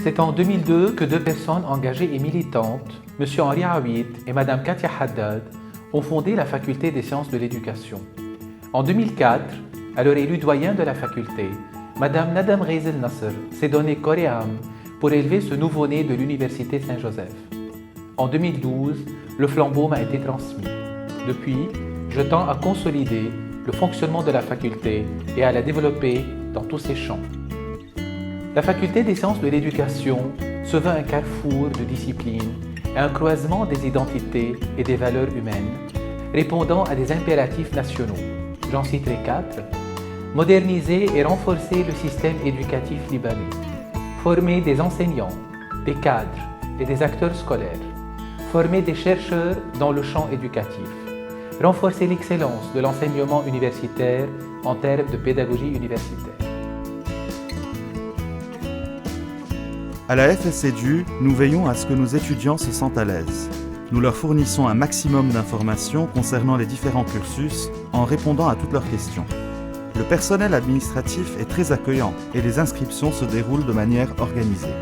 C'est en 2002 que deux personnes engagées et militantes, M. Henri Aouid et Mme Katia Haddad, ont fondé la Faculté des sciences de l'éducation. En 2004, à leur élu doyen de la faculté, Mme Nadam Rezel Nasser s'est donné corps et âme pour élever ce nouveau-né de l'Université Saint-Joseph. En 2012, le flambeau m'a été transmis. Depuis, je tends à consolider le fonctionnement de la faculté et à la développer dans tous ses champs. La Faculté des sciences de l'éducation se veut un carrefour de disciplines et un croisement des identités et des valeurs humaines, répondant à des impératifs nationaux. J'en citerai 4. Moderniser et renforcer le système éducatif libanais. Former des enseignants, des cadres et des acteurs scolaires. Former des chercheurs dans le champ éducatif. Renforcer l'excellence de l'enseignement universitaire en termes de pédagogie universitaire. À la FSEDU, nous veillons à ce que nos étudiants se sentent à l'aise. Nous leur fournissons un maximum d'informations concernant les différents cursus en répondant à toutes leurs questions. Le personnel administratif est très accueillant et les inscriptions se déroulent de manière organisée.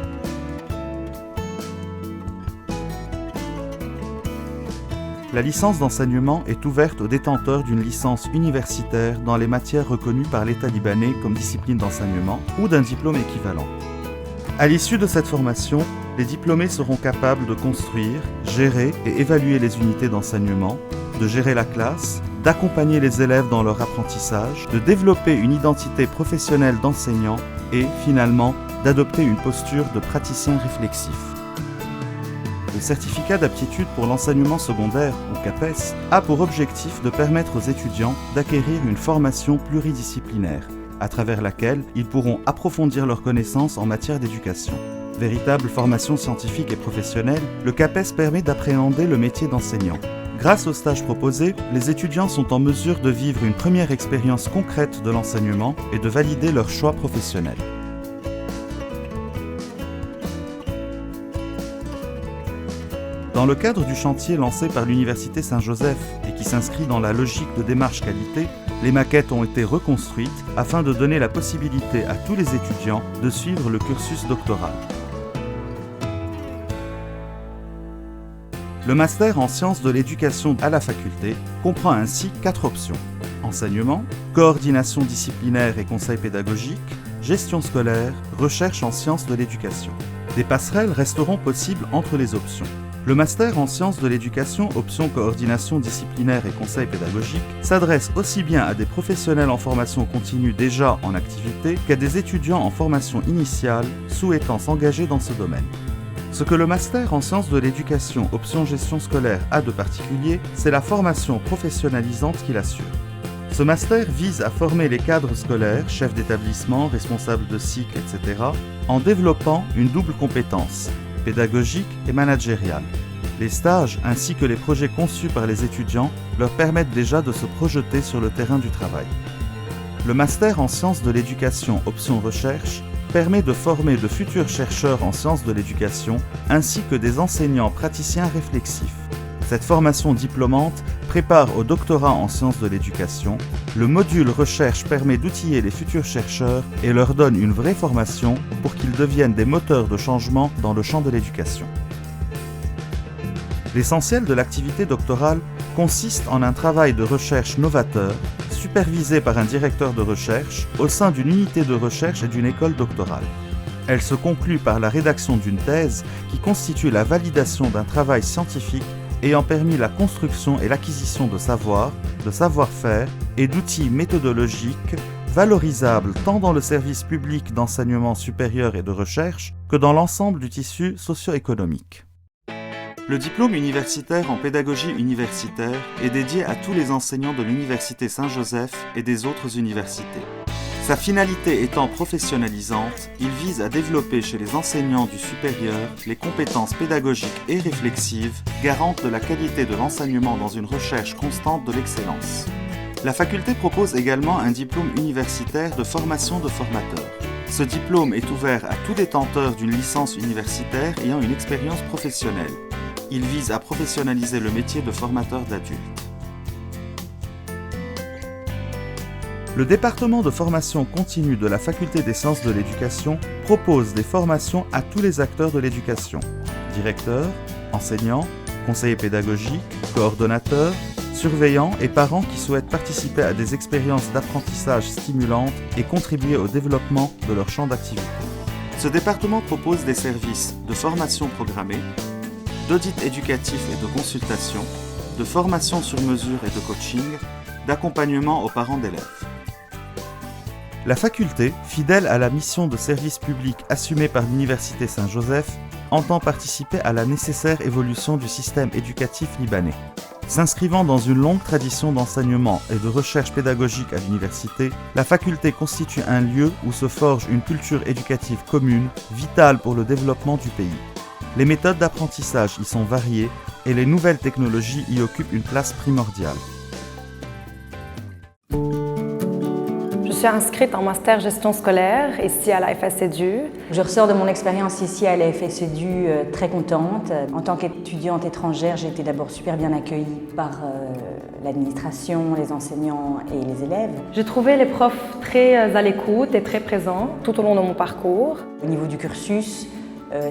La licence d'enseignement est ouverte aux détenteurs d'une licence universitaire dans les matières reconnues par l'État libanais comme discipline d'enseignement ou d'un diplôme équivalent. À l'issue de cette formation, les diplômés seront capables de construire, gérer et évaluer les unités d'enseignement, de gérer la classe, d'accompagner les élèves dans leur apprentissage, de développer une identité professionnelle d'enseignant et, finalement, d'adopter une posture de praticien réflexif. Le certificat d'aptitude pour l'enseignement secondaire, ou CAPES, a pour objectif de permettre aux étudiants d'acquérir une formation pluridisciplinaire, à travers laquelle ils pourront approfondir leurs connaissances en matière d'éducation. Véritable formation scientifique et professionnelle, le CAPES permet d'appréhender le métier d'enseignant. Grâce aux stages proposés, les étudiants sont en mesure de vivre une première expérience concrète de l'enseignement et de valider leur choix professionnel. Dans le cadre du chantier lancé par l'Université Saint-Joseph et qui s'inscrit dans la logique de démarche qualité, les maquettes ont été reconstruites afin de donner la possibilité à tous les étudiants de suivre le cursus doctoral. Le master en sciences de l'éducation à la faculté comprend ainsi 4 options: enseignement, coordination disciplinaire et conseil pédagogique, gestion scolaire, recherche en sciences de l'éducation. Des passerelles resteront possibles entre les options. Le master en sciences de l'éducation, option coordination disciplinaire et conseil pédagogique, s'adresse aussi bien à des professionnels en formation continue déjà en activité qu'à des étudiants en formation initiale souhaitant s'engager dans ce domaine. Ce que le master en sciences de l'éducation, option gestion scolaire a de particulier, c'est la formation professionnalisante qu'il assure. Ce master vise à former les cadres scolaires, chefs d'établissement, responsables de cycle, etc., en développant une double compétence, pédagogique et managériale. Les stages ainsi que les projets conçus par les étudiants leur permettent déjà de se projeter sur le terrain du travail. Le master en sciences de l'éducation option recherche permet de former de futurs chercheurs en sciences de l'éducation ainsi que des enseignants praticiens réflexifs. Cette formation diplômante prépare au doctorat en sciences de l'éducation. Le module recherche permet d'outiller les futurs chercheurs et leur donne une vraie formation pour qu'ils deviennent des moteurs de changement dans le champ de l'éducation. L'essentiel de l'activité doctorale consiste en un travail de recherche novateur, supervisé par un directeur de recherche au sein d'une unité de recherche et d'une école doctorale. Elle se conclut par la rédaction d'une thèse qui constitue la validation d'un travail scientifique ayant permis la construction et l'acquisition de savoir, de savoir-faire et d'outils méthodologiques valorisables tant dans le service public d'enseignement supérieur et de recherche que dans l'ensemble du tissu socio-économique. Le diplôme universitaire en pédagogie universitaire est dédié à tous les enseignants de l'Université Saint-Joseph et des autres universités. Sa finalité étant professionnalisante, il vise à développer chez les enseignants du supérieur les compétences pédagogiques et réflexives garantes de la qualité de l'enseignement dans une recherche constante de l'excellence. La faculté propose également un diplôme universitaire de formation de formateur. Ce diplôme est ouvert à tout détenteur d'une licence universitaire ayant une expérience professionnelle. Il vise à professionnaliser le métier de formateur d'adultes. Le département de formation continue de la Faculté des sciences de l'éducation propose des formations à tous les acteurs de l'éducation. Directeurs, enseignants, conseillers pédagogiques, coordonnateurs, surveillants et parents qui souhaitent participer à des expériences d'apprentissage stimulantes et contribuer au développement de leur champ d'activité. Ce département propose des services de formation programmée, d'audit éducatif et de consultation, de formation sur mesure et de coaching, d'accompagnement aux parents d'élèves. La faculté, fidèle à la mission de service public assumée par l'Université Saint-Joseph, entend participer à la nécessaire évolution du système éducatif libanais. S'inscrivant dans une longue tradition d'enseignement et de recherche pédagogique à l'université, la faculté constitue un lieu où se forge une culture éducative commune, vitale pour le développement du pays. Les méthodes d'apprentissage y sont variées et les nouvelles technologies y occupent une place primordiale. Je suis inscrite en master gestion scolaire ici à la FSEDU. Je ressors de mon expérience ici à la FSEDU très contente. En tant qu'étudiante étrangère, j'ai été d'abord super bien accueillie par l'administration, les enseignants et les élèves. J'ai trouvé les profs très à l'écoute et très présents tout au long de mon parcours. Au niveau du cursus,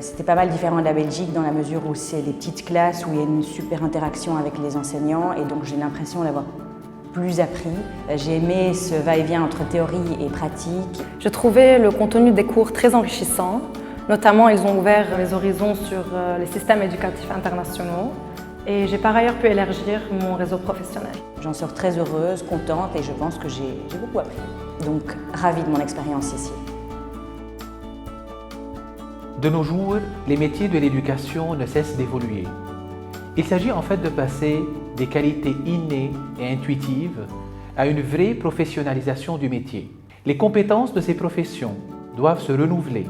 c'était pas mal différent de la Belgique dans la mesure où c'est des petites classes où il y a une super interaction avec les enseignants et donc j'ai l'impression d'avoir plus appris. J'ai aimé ce va-et-vient entre théorie et pratique. Je trouvais le contenu des cours très enrichissant. Notamment, ils ont ouvert les horizons sur les systèmes éducatifs internationaux. Et j'ai par ailleurs pu élargir mon réseau professionnel. J'en sors très heureuse, contente et je pense que j'ai beaucoup appris. Donc, ravie de mon expérience ici. De nos jours, les métiers de l'éducation ne cessent d'évoluer. Il s'agit en fait de passer des qualités innées et intuitives à une vraie professionnalisation du métier. Les compétences de ces professions doivent se renouveler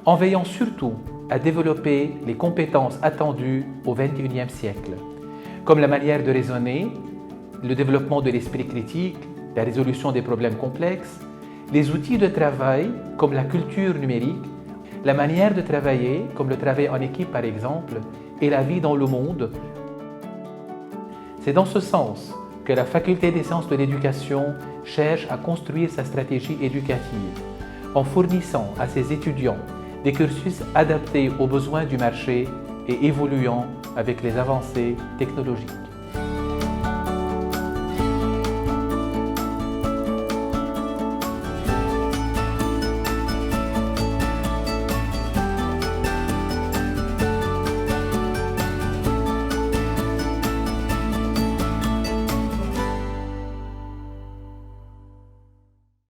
en veillant surtout à développer les compétences attendues au XXIe siècle, comme la manière de raisonner, le développement de l'esprit critique, la résolution des problèmes complexes, les outils de travail comme la culture numérique, la manière de travailler comme le travail en équipe par exemple, et la vie dans le monde. C'est dans ce sens que la Faculté des sciences de l'éducation cherche à construire sa stratégie éducative en fournissant à ses étudiants des cursus adaptés aux besoins du marché et évoluant avec les avancées technologiques.